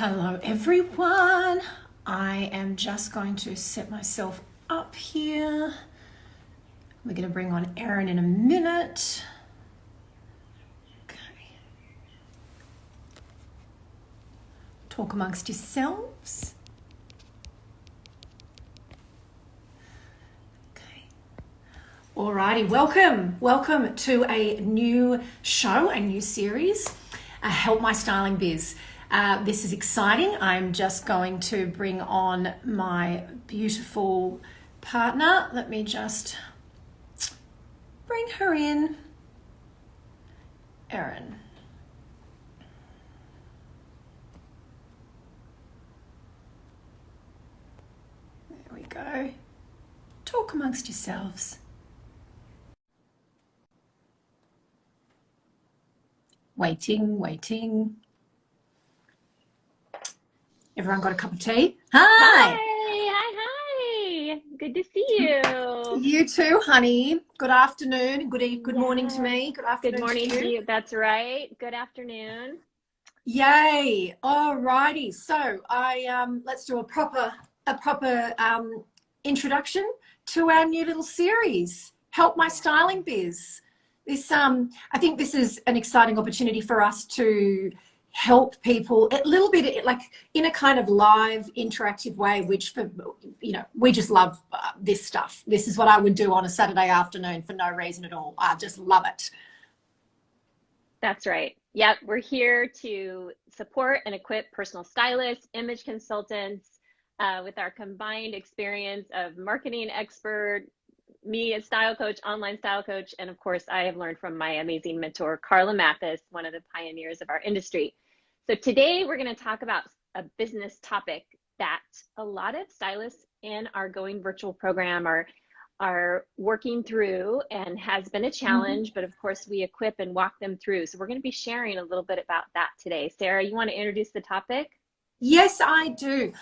Hello everyone. I am just going to set myself up here. We're going to bring on Erin in a minute. Okay. Talk amongst yourselves. Okay. Alrighty, welcome to a new show, a new series, Help My Styling Biz. This is exciting. I'm just going to bring on my beautiful partner. Let me just bring her in. Erin. There we go. Talk amongst yourselves. Waiting. Everyone got a cup of tea? Hi. Hi. Good to see you. You too, honey. Good afternoon. Good morning to me. Good afternoon. Good morning to you. That's right. Good afternoon. Yay. Alrighty. So let's do a proper introduction to our new little series, Help My Styling Biz. I think this is an exciting opportunity for us to help people a little bit like in a kind of live interactive way, which we just love this stuff. This is what I would do on a Saturday afternoon for no reason at all. I just love it. That's right. Yep. We're here to support and equip personal stylists, image consultants with our combined experience of marketing expert, me as style coach, online style coach, and of course I have learned from my amazing mentor, Carla Mathis, one of the pioneers of our industry. So today we're going to talk about a business topic that a lot of stylists in our Going Virtual program are working through and has been a challenge, but of course we equip and walk them through. So we're going to be sharing a little bit about that today. Sarah, you want to introduce the topic? Yes, I do.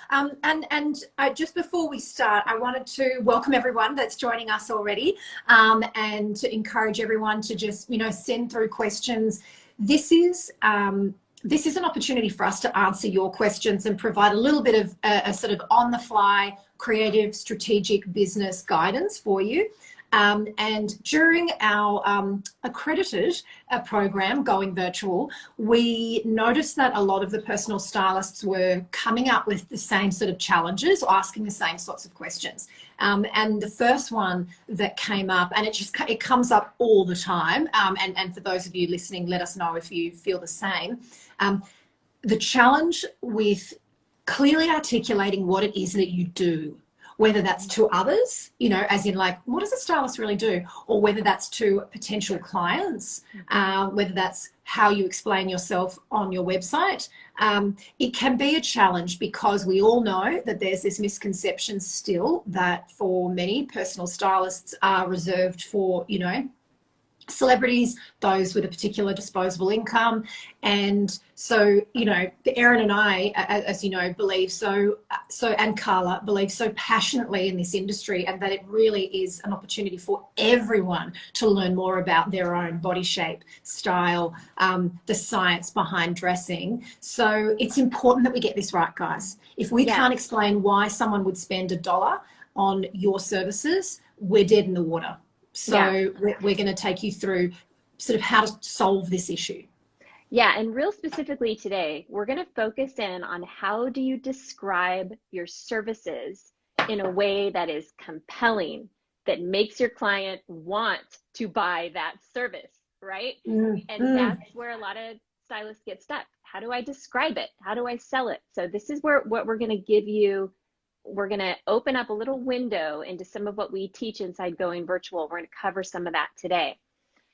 Just before we start, I wanted to welcome everyone that's joining us already, and to encourage everyone to just, send through questions. This is an opportunity for us to answer your questions and provide a little bit of a sort of on-the-fly, creative, strategic business guidance for you. And during our accredited program, Going Virtual, we noticed that a lot of the personal stylists were coming up with the same sort of challenges, or asking the same sorts of questions. And the first one that came up, and it comes up all the time, and for those of you listening, let us know if you feel the same. The challenge with clearly articulating what it is that you do, whether that's to others, as in like, what does a stylist really do? Or whether that's to potential clients, whether that's how you explain yourself on your website. It can be a challenge because we all know that there's this misconception still that for many, personal stylists are reserved for, celebrities, those with a particular disposable income. And so, Erin and I, as you know, believe and Carla believe so passionately in this industry, and that it really is an opportunity for everyone to learn more about their own body shape, style, the science behind dressing. So it's important that we get this right, guys. If we can't explain why someone would spend $1 on your services, we're dead in the water. So we're going to take you through sort of how to solve this issue. Yeah, and real specifically today, we're going to focus in on how do you describe your services in a way that is compelling, that makes your client want to buy that service, right? And that's where a lot of stylists get stuck. How do I describe it? How do I sell it? So this is what we're going to give you. We're going to open up a little window into some of what we teach inside Going Virtual. We're going to cover some of that today.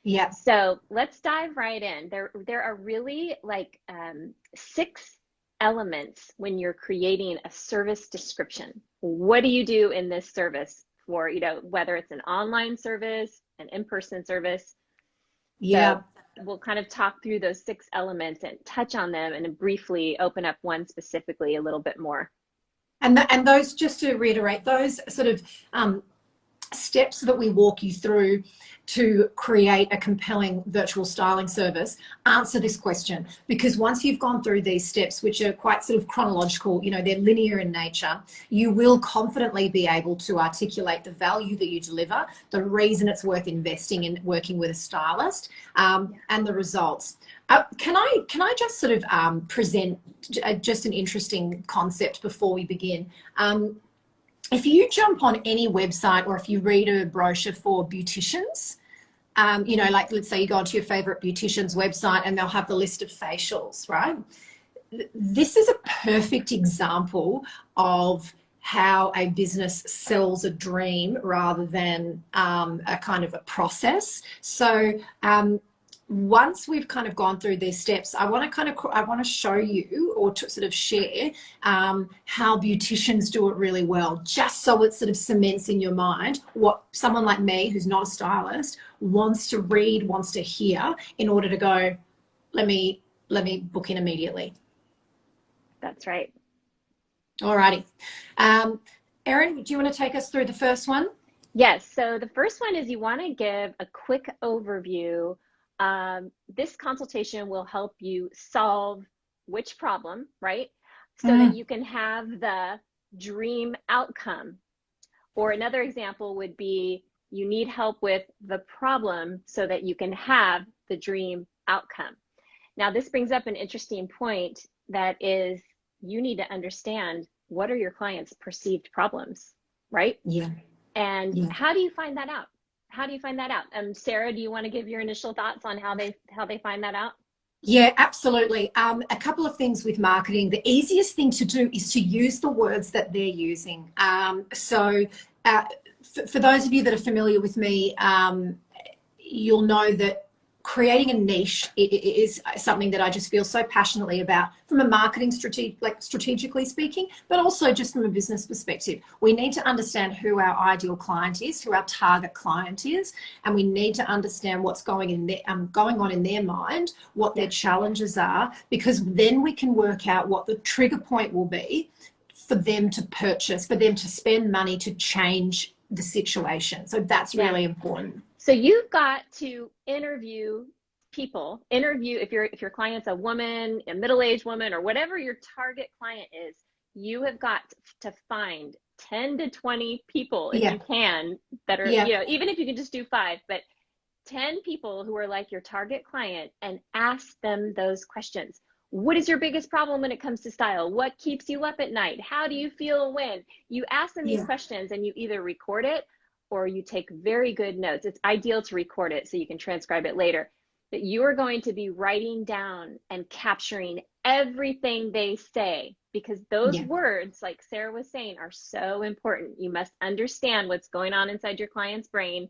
Yeah. So let's dive right in. There are really like 6 elements when you're creating a service description. What do you do in this service for, whether it's an online service, an in-person service? Yeah. So we'll kind of talk through those 6 elements and touch on them and briefly open up one specifically a little bit more. And those, just to reiterate, those sort of steps that we walk you through to create a compelling virtual styling service answer this question. Because once you've gone through these steps, which are quite sort of chronological, you know, they're linear in nature, you will confidently be able to articulate the value that you deliver, the reason it's worth investing in working with a stylist, and the results. Can I just sort of present just an interesting concept before we begin? If you jump on any website, or if you read a brochure for beauticians, you know, like let's say you go onto your favorite beautician's website and they'll have the list of facials, right? This is a perfect example of how a business sells a dream rather than a kind of a process. So once we've kind of gone through these steps, I want to show you, or to sort of share how beauticians do it really well, just so it sort of cements in your mind what someone like me, who's not a stylist, wants to read, wants to hear, in order to go, let me book in immediately. That's right. All righty. Erin, do you want to take us through the first one? Yes. So the first one is you want to give a quick overview. This consultation will help you solve which problem, right? So that you can have the dream outcome. Or another example would be you need help with the problem so that you can have the dream outcome. Now, this brings up an interesting point, that is, you need to understand what are your clients' perceived problems, right? Yeah. And how do you find that out? How do you find that out? Sarah, do you want to give your initial thoughts on how they find that out? Yeah, absolutely. A couple of things with marketing. The easiest thing to do is to use the words that they're using. So for those of you that are familiar with me, you'll know that creating a niche is something that I just feel so passionately about, from a marketing strategically speaking, but also just from a business perspective. We need to understand who our ideal client is, who our target client is, and we need to understand what's going on in their mind, what their challenges are, because then we can work out what the trigger point will be for them to purchase, for them to spend money to change the situation. So that's really important. So you've got to interview people. If your client's a woman, a middle-aged woman, or whatever your target client is, you have got to find 10 to 20 people, if you can, that are, you know, even if you can just do 5, but 10 people who are like your target client, and ask them those questions. What is your biggest problem when it comes to style? What keeps you up at night? How do you feel when? You ask them these questions, and you either record it or you take very good notes. It's ideal to record it so you can transcribe it later. That you are going to be writing down and capturing everything they say, because those words, like Sarah was saying, are so important. You must understand what's going on inside your client's brain.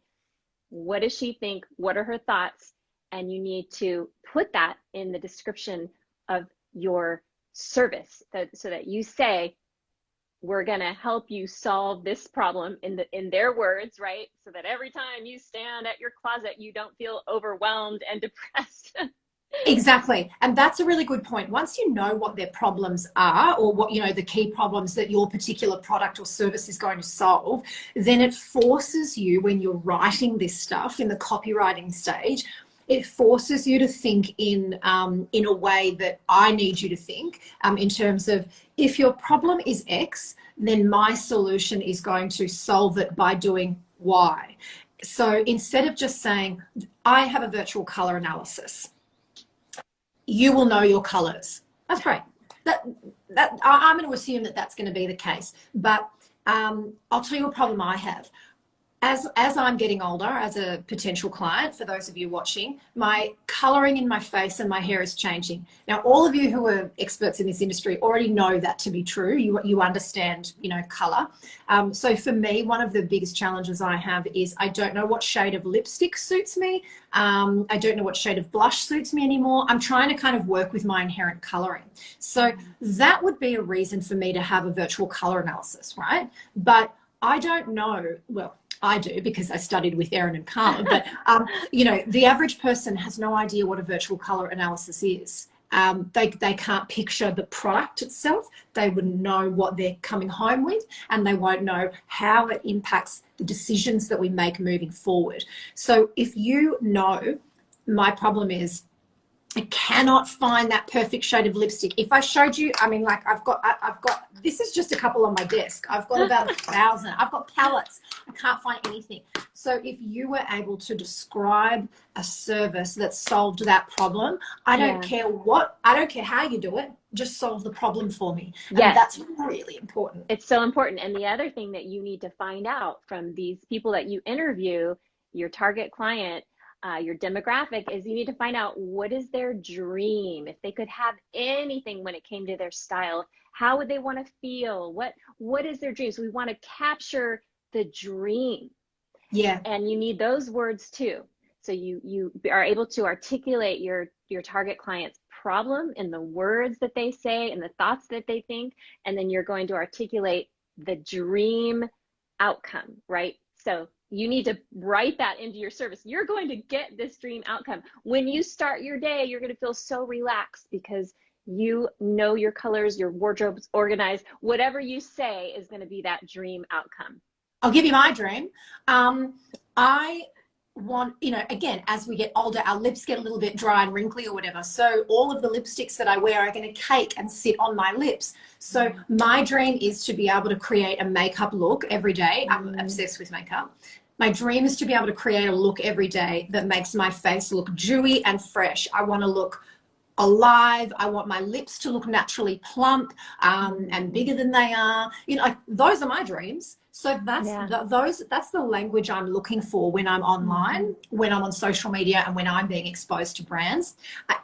What does she think? What are her thoughts? And you need to put that in the description of your service, so that you say, we're going to help you solve this problem in their words, right? So that every time you stand at your closet, you don't feel overwhelmed and depressed. Exactly. And that's a really good point. Once you know what their problems are, or what, you know, the key problems that your particular product or service is going to solve, then it forces you, when you're writing this stuff in the copywriting stage, it forces you to think in a way that I need you to think, in terms of, if your problem is X, then my solution is going to solve it by doing Y. So instead of just saying, I have a virtual color analysis, you will know your colors. That's great. I'm going to assume that that's going to be the case. But I'll tell you a problem I have. As I'm getting older, as a potential client, for those of you watching, my colouring in my face and my hair is changing. Now, all of you who are experts in this industry already know that to be true. You understand, you know, colour. So for me, one of the biggest challenges I have is I don't know what shade of lipstick suits me. I don't know what shade of blush suits me anymore. I'm trying to kind of work with my inherent colouring. So that would be a reason for me to have a virtual colour analysis, right? But I don't know, well, I do, because I studied with Erin and Carla, but you know, the average person has no idea what a virtual color analysis is. They can't picture the product itself. They wouldn't know what they're coming home with, and they won't know how it impacts the decisions that we make moving forward. So if you know, my problem is I cannot find that perfect shade of lipstick. If I showed you, I mean, like I've got, this is just a couple on my desk. I've got about 1,000. I've got palettes. I can't find anything. So if you were able to describe a service that solved that problem, I don't care how you do it, just solve the problem for me. And that's really important. It's so important. And the other thing that you need to find out from these people that you interview, your target client, your demographic, is you need to find out what is their dream. If they could have anything when it came to their style, how would they want to feel? What is their dream? So we want to capture the dream. Yeah. And you need those words too. So you are able to articulate your target client's problem in the words that they say and the thoughts that they think, and then you're going to articulate the dream outcome, right? So you need to write that into your service. You're going to get this dream outcome. When you start your day, you're going to feel so relaxed because you know your colors, your wardrobe's organized. Whatever you say is going to be that dream outcome. I'll give you my dream. I want, again, as we get older, our lips get a little bit dry and wrinkly or whatever. So all of the lipsticks that I wear are going to cake and sit on my lips. So my dream is to be able to create a makeup look every day. I'm obsessed with makeup. My dream is to be able to create a look every day that makes my face look dewy and fresh. I want to look alive. I want my lips to look naturally plump and bigger than they are. Those are my dreams. So that's the language I'm looking for when I'm online, when I'm on social media, and when I'm being exposed to brands.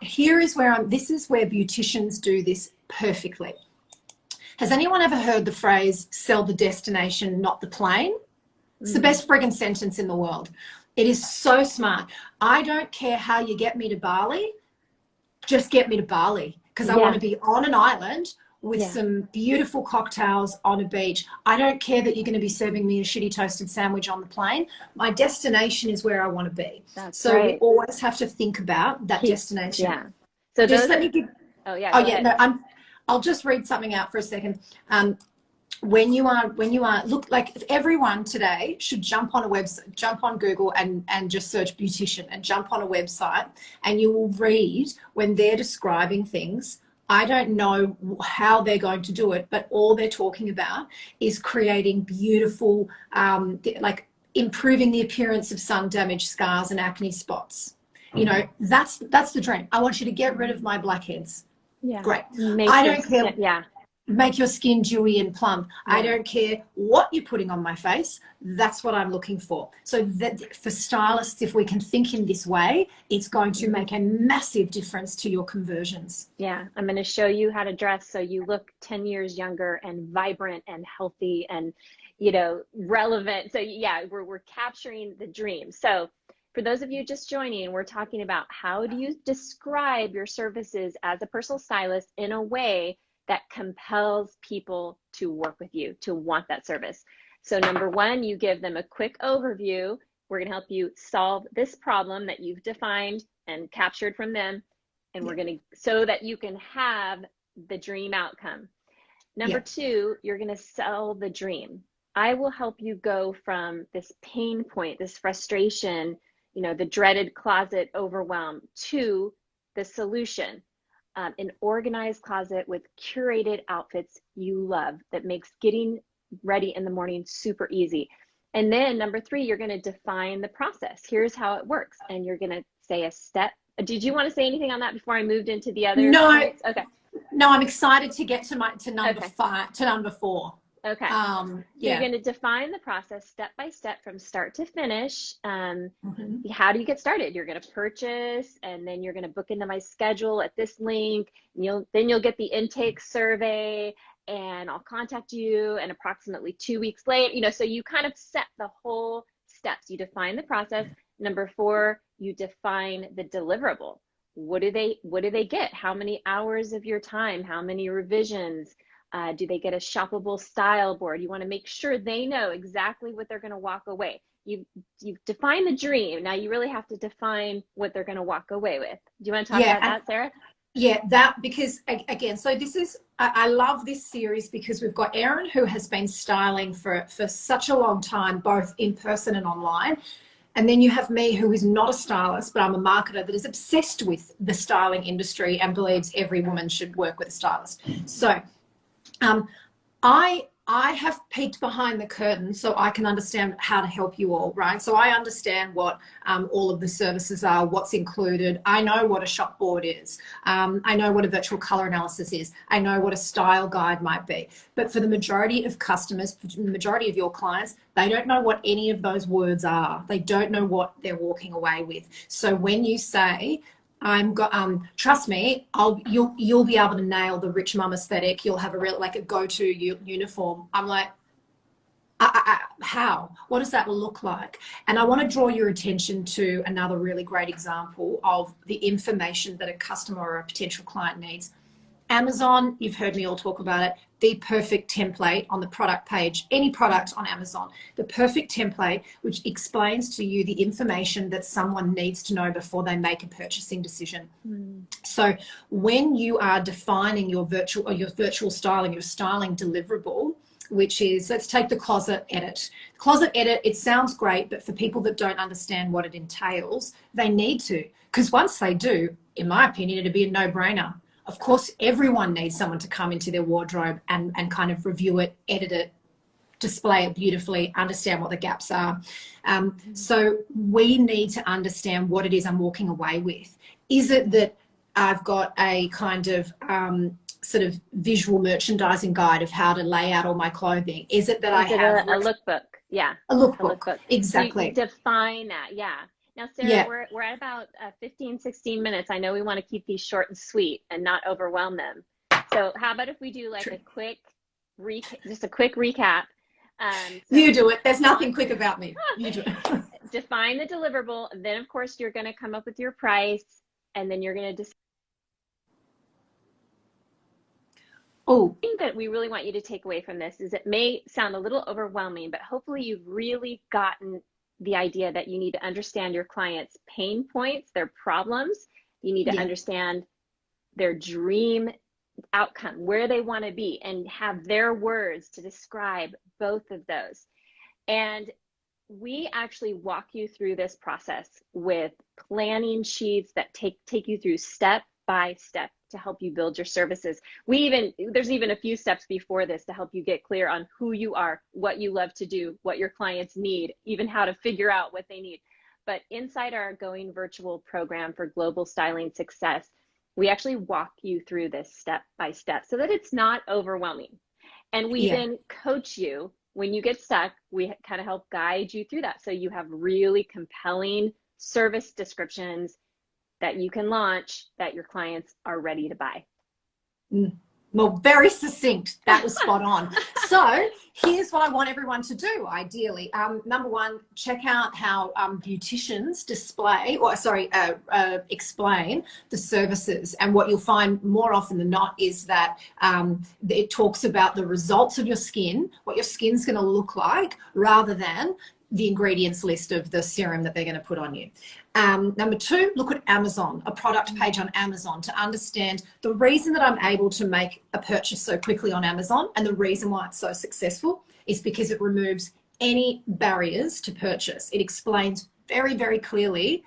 This is where beauticians do this perfectly. Has anyone ever heard the phrase, sell the destination, not the plane? It's the best friggin' sentence in the world. It is so smart. I don't care how you get me to Bali, just get me to Bali, because I want to be on an island with some beautiful cocktails on a beach. I don't care that you're going to be serving me a shitty toasted sandwich on the plane. My destination is where I want to be. We always have to think about that destination. Yeah. So I'll just read something out for a second. When you are, look, like everyone today should jump on a website, jump on Google and just search beautician and jump on a website, and you will read when they're describing things. I don't know how they're going to do it, but all they're talking about is creating beautiful, like improving the appearance of sun damage, scars and acne spots. That's the dream. I want you to get rid of my blackheads. Yeah. Great. I don't care. Yeah. Make your skin dewy and plump. I don't care what you're putting on my face. That's what I'm looking for. So that for stylists, if we can think in this way, it's going to make a massive difference to your conversions. Yeah, I'm going to show you how to dress so you look 10 years younger and vibrant and healthy and, relevant. So yeah, we're capturing the dream. So for those of you just joining, we're talking about how do you describe your services as a personal stylist in a way that compels people to work with you, to want that service. So number one, you give them a quick overview. We're gonna help you solve this problem that you've defined and captured from them. And so that you can have the dream outcome. Number two, you're gonna sell the dream. I will help you go from this pain point, this frustration, the dreaded closet overwhelm, to the solution. An organized closet with curated outfits you love that makes getting ready in the morning super easy. And then number three, you're going to define the process. Here's how it works. And you're going to say a step. Did you want to say anything on that before I moved into the other? No. Points? Okay. No, I'm excited to get to number 4. Okay. You're going to define the process step by step from start to finish. How do you get started? You're going to purchase, and then you're going to book into my schedule at this link. And then you'll get the intake survey, and I'll contact you. And approximately 2 weeks later, so you kind of set the whole steps. You define the process. Number 4, you define the deliverable. What do they get? How many hours of your time? How many revisions? Do they get a shoppable style board? You want to make sure they know exactly what they're going to walk away. You've defined the dream. Now you really have to define what they're going to walk away with. Do you want to talk about that, Sarah? Yeah, that, because again, so this is, I love this series because we've got Erin, who has been styling for such a long time, both in person and online. And then you have me, who is not a stylist, but I'm a marketer that is obsessed with the styling industry and believes every woman should work with a stylist. So um, I have peeked behind the curtain so I can understand how to help you all, right? So I understand what all of the services are, what's included. I know what a shop board is. I know what a virtual color analysis is. I know what a style guide might be. But for the majority of customers, for the majority of your clients, they don't know what any of those words are. They don't know what they're walking away with. So when you say, trust me, you'll be able to nail the rich mum aesthetic. You'll have a real, like, a go-to uniform. I'm like, how? What does that look like? And I want to draw your attention to another really great example of the information that a customer or a potential client needs. Amazon, you've heard me all talk about it, the perfect template on the product page, any product on Amazon, the perfect template which explains to you the information that someone needs to know before they make a purchasing decision. So when you are defining your virtual styling, your styling deliverable, which is, let's take the closet edit. Closet edit, it sounds great, but for people that don't understand what it entails, they need to, because once they do, in my opinion, it'd be a no-brainer. Of course, everyone needs someone to come into their wardrobe and kind of review it, edit it, display it beautifully, understand what the gaps are. So we need to understand what it is I'm walking away with. Is it that I've got a kind of sort of visual merchandising guide of how to lay out all my clothing? Is it that I have a lookbook? Yeah, a lookbook? Exactly. So you define that. Yeah. Now, Sarah, Yeah. we're at about 15, 16 minutes. I know we want to keep these short and sweet and not overwhelm them. So how about if we do like a quick recap? So you do it. There's nothing quick about me. You do it. Define the deliverable. And then, of course, you're going to come up with your price. And then you're going to decide. Oh, The thing that we really want you to take away from this is it may sound a little overwhelming, but hopefully you've really gotten the idea that you need to understand your clients' pain points, their problems. You need to understand their dream outcome, where they want to be, and have their words to describe both of those. And we actually walk you through this process with planning sheets that take you through step by step to help you build your services. There's even a few steps before this to help you get clear on who you are, what you love to do, what your clients need, even how to figure out what they need. But inside our Going Virtual program for global styling success, we actually walk you through this step by step so that it's not overwhelming. And we then coach you when you get stuck. We kind of help guide you through that so you have really compelling service descriptions that you can launch that your clients are ready to buy. Well, very succinct. That was spot on. So here's what I want everyone to do, ideally. Number one, check out how beauticians explain the services. And what you'll find more often than not is that it talks about the results of your skin, what your skin's going to look like, rather than the ingredients list of the serum that they're going to put on you. Number two, look at Amazon, a product page on Amazon, to understand the reason that I'm able to make a purchase so quickly on Amazon, and the reason why it's so successful is because it removes any barriers to purchase. It explains very, very clearly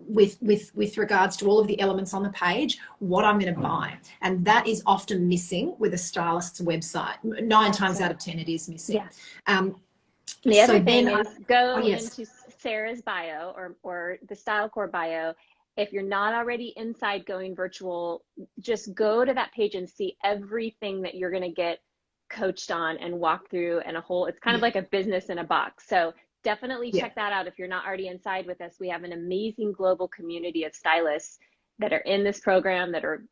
with regards to all of the elements on the page, what I'm going to buy. And that is often missing with a stylist's website. 9 times out of 10 it is missing. The other thing is go into Sarah's bio or the StyleCore bio. If you're not already inside Going Virtual, just go to that page and see everything that you're going to get coached on and walk through, and it's kind of like a business in a box. So definitely check that out if you're not already inside with us. We have an amazing global community of stylists that are in this program that are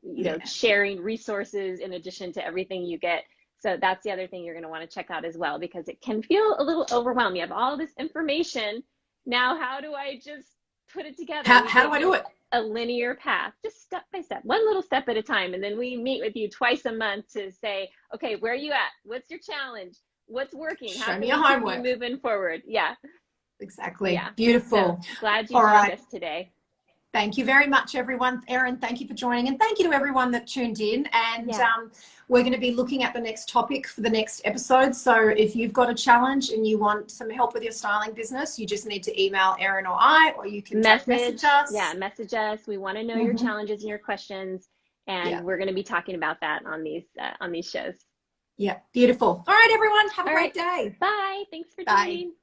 sharing resources in addition to everything you get. So that's the other thing you're going to want to check out as well, because it can feel a little overwhelming. You have all this information. Now, how do I just put it together? How do I do it? A linear path, just step by step, one little step at a time. And then we meet with you twice a month to say, okay, where are you at? What's your challenge? What's working? Show me your homework. Moving forward. Yeah. Exactly. Yeah. Beautiful. So glad you joined us today. Thank you very much, everyone. Erin, thank you for joining, and thank you to everyone that tuned in. And we're going to be looking at the next topic for the next episode. So if you've got a challenge and you want some help with your styling business, you just need to email Erin or I, or you can message us. Yeah, message us. We want to know your challenges and your questions, and we're going to be talking about that on these shows. Yeah, beautiful. All right, everyone, have a great day. Bye. Thanks for joining.